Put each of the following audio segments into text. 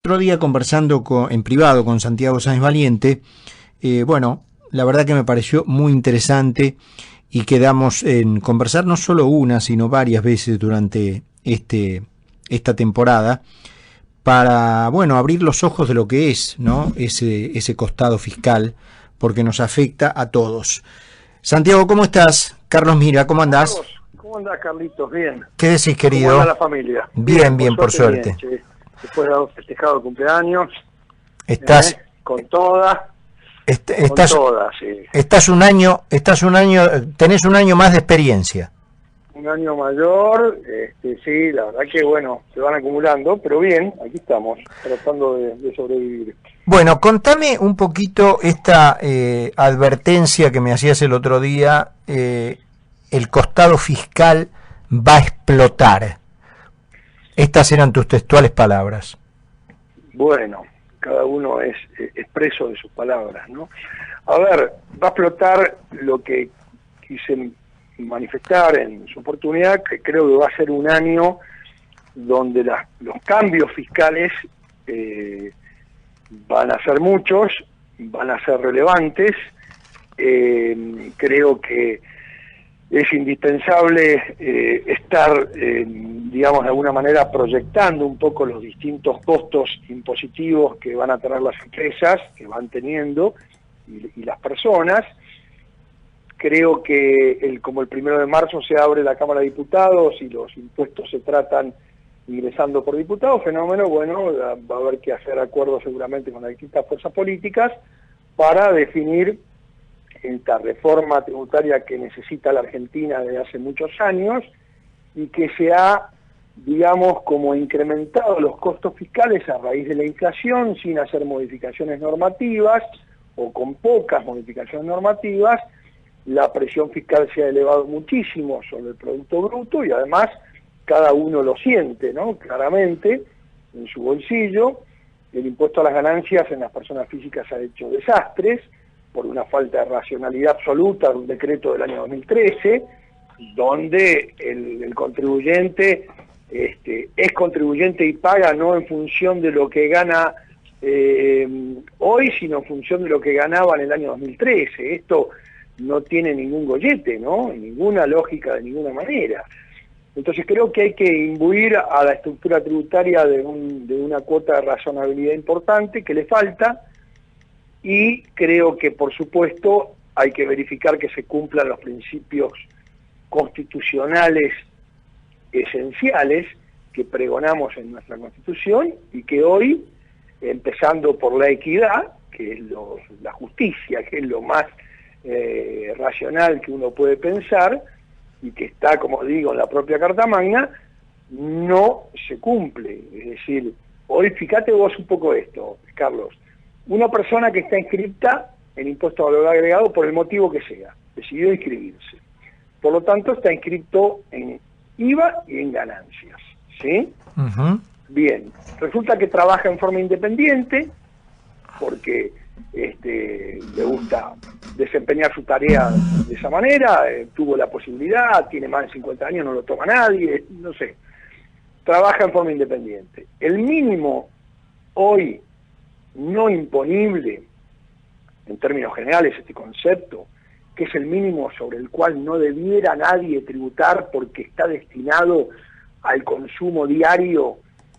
otro día conversando en privado con Santiago Sáenz Valiente, bueno, la verdad que me pareció muy interesante y quedamos en conversar no solo una, sino varias veces durante esta temporada para, bueno, abrir los ojos de lo que es, ¿no? Ese costado fiscal, porque nos afecta a todos. Santiago, ¿cómo estás? Carlos Mira, ¿cómo andás? Carlos, ¿cómo andás, Carlitos? Bien. ¿Qué decís, querido? ¿Cómo anda la familia? Bien, por suerte. Bien, después de haber festejado el cumpleaños, Estás con todas. Estás, con todas, sí. Tenés un año más de experiencia. Un año mayor, sí, la verdad que bueno, se van acumulando, pero bien, aquí estamos, tratando de sobrevivir. Bueno, contame un poquito esta advertencia que me hacías el otro día, el costado fiscal va a explotar. Estas eran tus textuales palabras. Bueno, cada uno es expreso de sus palabras, ¿no? A ver, va a explotar lo que quise manifestar en su oportunidad, que creo que va a ser un año donde los cambios fiscales van a ser muchos, van a ser relevantes. Creo que es indispensable estar, digamos, de alguna manera proyectando un poco los distintos costos impositivos que van a tener las empresas, que van teniendo, y las personas. Creo que como el 1 de marzo se abre la Cámara de Diputados y los impuestos se tratan ingresando por diputados, fenómeno, bueno, va a haber que hacer acuerdos seguramente con las distintas fuerzas políticas para definir esta reforma tributaria que necesita la Argentina desde hace muchos años y que se ha, digamos, como incrementado los costos fiscales a raíz de la inflación sin hacer modificaciones normativas o con pocas modificaciones normativas. La presión fiscal se ha elevado muchísimo sobre el Producto Bruto y además cada uno lo siente, ¿no? Claramente en su bolsillo. El impuesto a las ganancias en las personas físicas ha hecho desastres por una falta de racionalidad absoluta de un decreto del año 2013, donde el contribuyente es contribuyente y paga no en función de lo que gana hoy, sino en función de lo que ganaba en el año 2013. Esto no tiene ningún gollete, ¿no? Ninguna lógica de ninguna manera. Entonces creo que hay que imbuir a la estructura tributaria de una cuota de razonabilidad importante que le falta, y creo que por supuesto hay que verificar que se cumplan los principios constitucionales esenciales que pregonamos en nuestra Constitución y que hoy, empezando por la equidad, que es la justicia, que es lo más racional que uno puede pensar y que está, como digo, en la propia Carta Magna, no se cumple. Es decir, hoy fíjate vos un poco esto, Carlos, una persona que está inscripta en impuesto a valor agregado por el motivo que sea, decidió inscribirse, por lo tanto está inscrito en IVA y en ganancias, ¿sí? Uh-huh. Bien, resulta que trabaja en forma independiente porque le gusta desempeñar su tarea de esa manera, tuvo la posibilidad, tiene más de 50 años, no lo toma nadie, no sé, trabaja en forma independiente. El mínimo hoy no imponible, en términos generales este concepto, que es el mínimo sobre el cual no debiera nadie tributar porque está destinado al consumo diario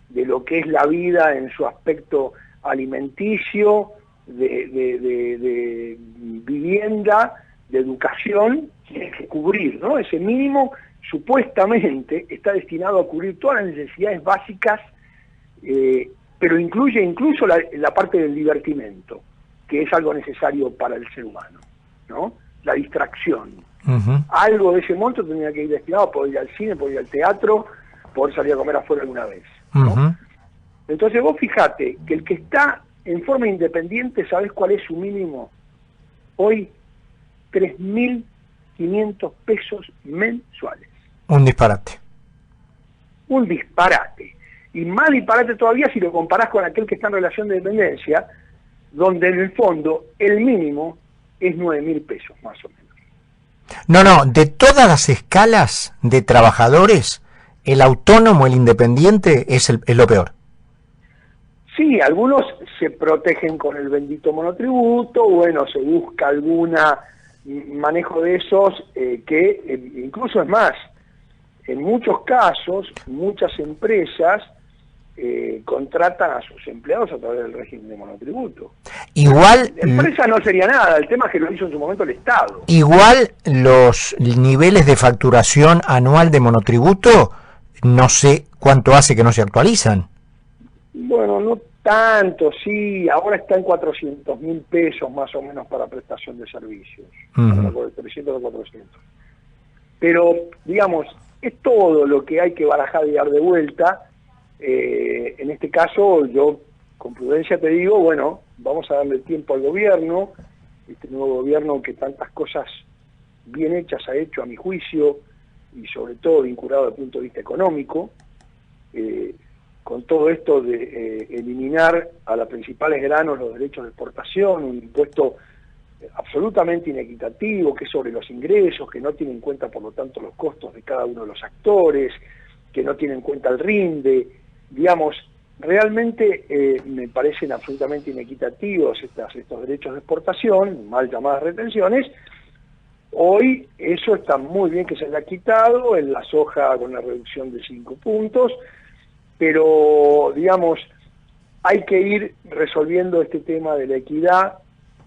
de lo que es la vida en su aspecto alimenticio, de vivienda, de educación, tiene que cubrir, ¿no? Ese mínimo supuestamente está destinado a cubrir todas las necesidades básicas, pero incluye incluso la parte del divertimento, que es algo necesario para el ser humano, ¿no? La distracción. Uh-huh. Algo de ese monto tendría que ir destinado a poder ir al cine, poder ir al teatro, poder salir a comer afuera alguna vez, ¿no? Uh-huh. Entonces vos fijate que el que está en forma independiente, ¿sabés cuál es su mínimo? Hoy, 3.500 pesos mensuales. Un disparate. Un disparate. Y más disparate todavía si lo comparás con aquel que está en relación de dependencia, donde en el fondo el mínimo es 9.000 pesos, más o menos. No, de todas las escalas de trabajadores, el autónomo, el independiente, es lo peor. Sí, algunos se protegen con el bendito monotributo, bueno, se busca alguna manejo de esos que incluso es más, en muchos casos, muchas empresas contratan a sus empleados a través del régimen de monotributo. Igual... La empresa no sería nada, el tema es que lo hizo en su momento el Estado. Igual los niveles de facturación anual de monotributo, no sé cuánto hace que no se actualizan. Bueno, no tanto, sí, ahora está en 400.000 pesos más o menos para prestación de servicios, de 300 a 400. Pero, digamos, es todo lo que hay que barajar y dar de vuelta. En este caso, yo con prudencia te digo, bueno, vamos a darle tiempo al gobierno, este nuevo gobierno que tantas cosas bien hechas ha hecho a mi juicio, y sobre todo vinculado desde el punto de vista económico, con todo esto de eliminar a los principales granos los derechos de exportación, un impuesto absolutamente inequitativo, que es sobre los ingresos, que no tiene en cuenta por lo tanto los costos de cada uno de los actores, que no tiene en cuenta el rinde, digamos, realmente me parecen absolutamente inequitativos estos derechos de exportación, mal llamadas retenciones. Hoy eso está muy bien que se haya quitado, en la soja con la reducción de 5 puntos, pero digamos, hay que ir resolviendo este tema de la equidad,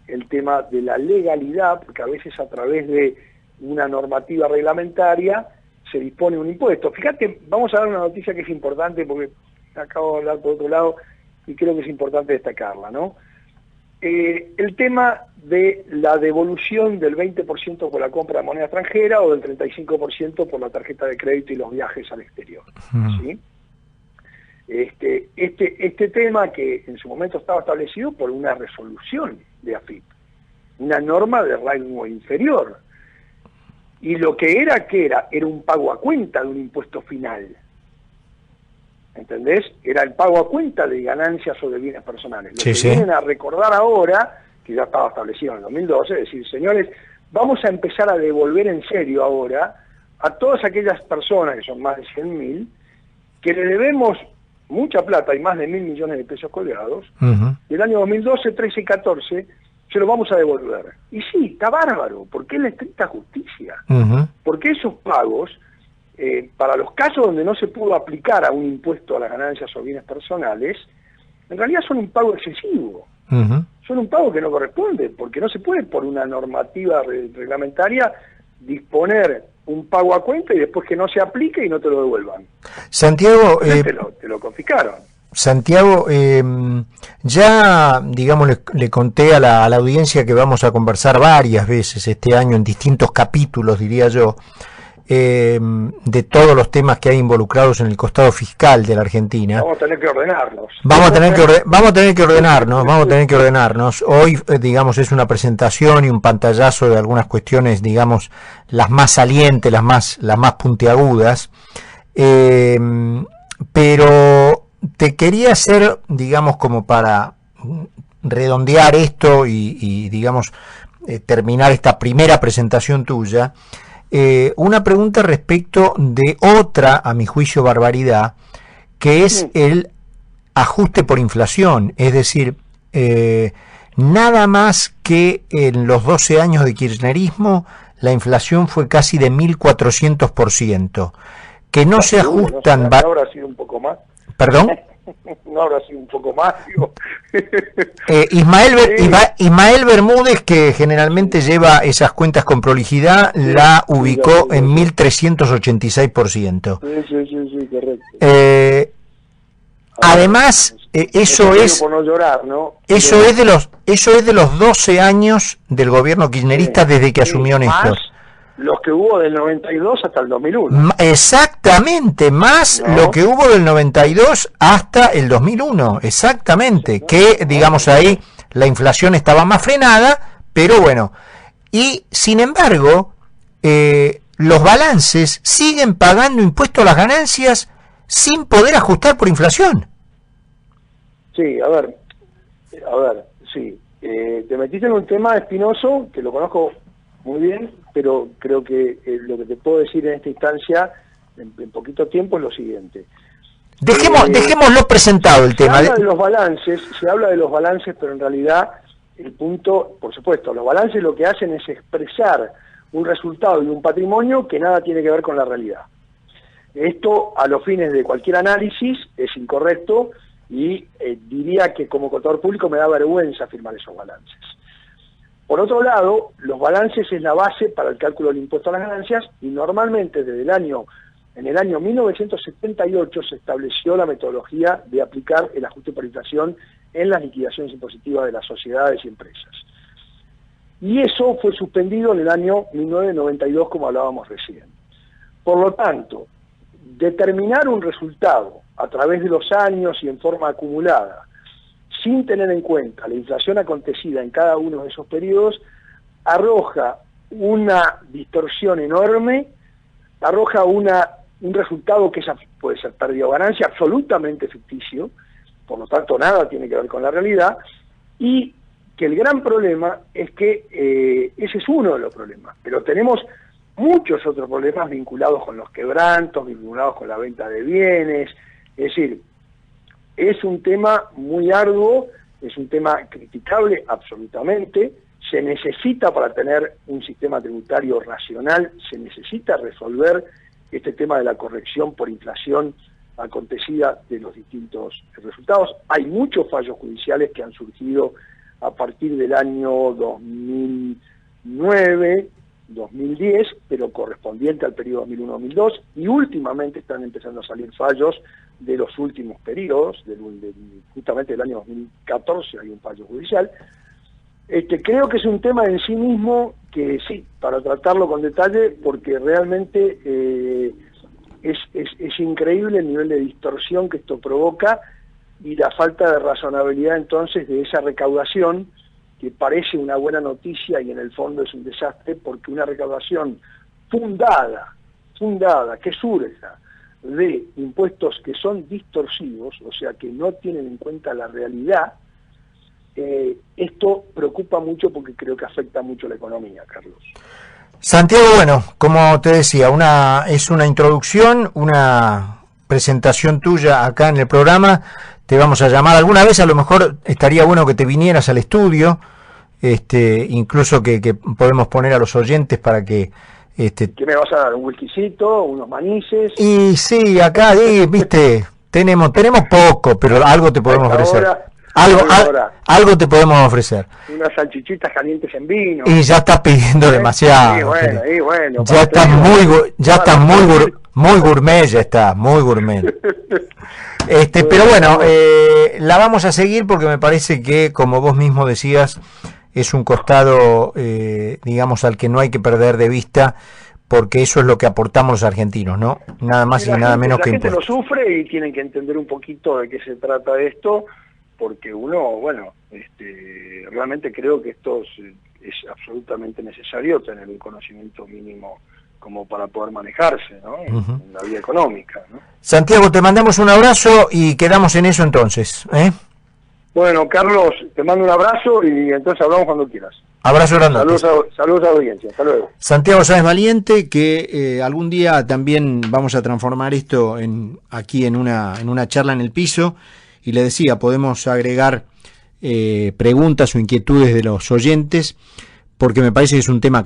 el tema de la legalidad, porque a veces a través de una normativa reglamentaria se dispone un impuesto. Fíjate, vamos a dar una noticia que es importante, porque acabo de hablar por otro lado y creo que es importante destacarla, ¿no? El tema de la devolución del 20% por la compra de moneda extranjera o del 35% por la tarjeta de crédito y los viajes al exterior, ¿sí? Este tema que en su momento estaba establecido por una resolución de AFIP, una norma de rango inferior, y lo que era era un pago a cuenta de un impuesto final, ¿entendés? Era el pago a cuenta de ganancias o de bienes personales. Lo que vienen a recordar ahora, que ya estaba establecido en el 2012, es decir, señores, vamos a empezar a devolver en serio ahora a todas aquellas personas, que son más de 100.000, que le debemos mucha plata, hay más de 1.000 millones de pesos colgados, del año 2012, 13 y 14, se lo vamos a devolver. Y sí, está bárbaro, porque es la estricta justicia. Porque esos pagos, para los casos donde no se pudo aplicar a un impuesto a las ganancias o bienes personales, en realidad son un pago excesivo. Son un pago que no corresponde, porque no se puede por una normativa reglamentaria disponer un pago a cuenta y después que no se aplique y no te lo devuelvan. Santiago, te lo confiscaron. Santiago, ya, digamos, le conté a la audiencia que vamos a conversar varias veces este año en distintos capítulos, diría yo, de todos los temas que hay involucrados en el costado fiscal de la Argentina. Vamos a tener que ordenarlos. Vamos a tener que ordenarnos. Hoy, digamos, es una presentación y un pantallazo de algunas cuestiones, digamos, las más salientes, las más puntiagudas. Pero te quería hacer, digamos, como para redondear esto y digamos, terminar esta primera presentación tuya, una pregunta respecto de otra, a mi juicio, barbaridad, que es el ajuste por inflación. Es decir, nada más que en los 12 años de kirchnerismo, la inflación fue casi de 1.400%. Que no se ajustan... ¿No habrá sido un poco más? ¿Perdón? No habrá sido un poco más, digo. Ismael Bermúdez, que generalmente lleva esas cuentas con prolijidad, la ubicó en 1.386%. Sí, correcto. Además, eso es... Por no llorar, ¿no? Eso es de los 12 años del gobierno kirchnerista desde que asumió Néstor. Los que hubo del 92 hasta el 2001. Exactamente, más lo que hubo del 92 hasta el 2001, exactamente, que digamos ahí la inflación estaba más frenada, pero bueno, y sin embargo, los balances siguen pagando impuesto a las ganancias sin poder ajustar por inflación. Sí, a ver, sí, te metiste en un tema espinoso, que lo conozco muy bien, pero creo que lo que te puedo decir en esta instancia, en poquito tiempo, es lo siguiente. Dejémoslo presentado el tema. Se habla de los balances, pero en realidad el punto, por supuesto, los balances lo que hacen es expresar un resultado y un patrimonio que nada tiene que ver con la realidad. Esto, a los fines de cualquier análisis, es incorrecto y diría que como contador público me da vergüenza firmar esos balances. Por otro lado, los balances es la base para el cálculo del impuesto a las ganancias y normalmente en el año 1978 se estableció la metodología de aplicar el ajuste por inflación en las liquidaciones impositivas de las sociedades y empresas. Y eso fue suspendido en el año 1992, como hablábamos recién. Por lo tanto, determinar un resultado a través de los años y en forma acumulada, sin tener en cuenta la inflación acontecida en cada uno de esos periodos, arroja una distorsión enorme, arroja un resultado que puede ser pérdida o ganancia, absolutamente ficticio, por lo tanto nada tiene que ver con la realidad, y que el gran problema es que ese es uno de los problemas, pero tenemos muchos otros problemas vinculados con los quebrantos, vinculados con la venta de bienes, es decir, es un tema muy arduo, es un tema criticable absolutamente, se necesita para tener un sistema tributario racional, se necesita resolver este tema de la corrección por inflación acontecida de los distintos resultados. Hay muchos fallos judiciales que han surgido a partir del año 2009, 2010, pero correspondiente al periodo 2001-2002, y últimamente están empezando a salir fallos de los últimos periodos, justamente del año 2014 hay un fallo judicial. Creo que es un tema en sí mismo que sí, para tratarlo con detalle, porque realmente es increíble el nivel de distorsión que esto provoca y la falta de razonabilidad entonces de esa recaudación, que parece una buena noticia y en el fondo es un desastre, porque una recaudación fundada, que surja de impuestos que son distorsivos, o sea, que no tienen en cuenta la realidad, esto preocupa mucho porque creo que afecta mucho la economía, Carlos. Santiago, bueno, como te decía, es una introducción, una presentación tuya acá en el programa. Te vamos a llamar alguna vez, a lo mejor estaría bueno que te vinieras al estudio, incluso que podemos poner a los oyentes para que... ¿Qué me vas a dar? ¿Un whiskycito? ¿Unos manices? Y sí, acá, viste, tenemos poco, pero algo te podemos ofrecer. Algo te podemos ofrecer. Unas salchichitas calientes en vino. Y ya estás pidiendo demasiado. Y bueno. Ya estás muy gourmet, ya está, muy gourmet. Pero bueno, la vamos a seguir porque me parece que, como vos mismo decías, es un costado, digamos, al que no hay que perder de vista, porque eso es lo que aportamos los argentinos, ¿no? Nada más y nada menos que impuestos. La gente lo sufre y tienen que entender un poquito de qué se trata esto, porque uno, realmente creo que esto es absolutamente necesario tener un conocimiento mínimo como para poder manejarse, ¿no? En la vida económica, ¿no? Santiago, te mandamos un abrazo y quedamos en eso entonces, ¿eh? Bueno, Carlos, te mando un abrazo y entonces hablamos cuando quieras. Abrazo grande. Saludos a la audiencia, hasta luego. Santiago Sáenz Valiente, que algún día también vamos a transformar esto aquí en una charla en el piso, y le decía, podemos agregar preguntas o inquietudes de los oyentes, porque me parece que es un tema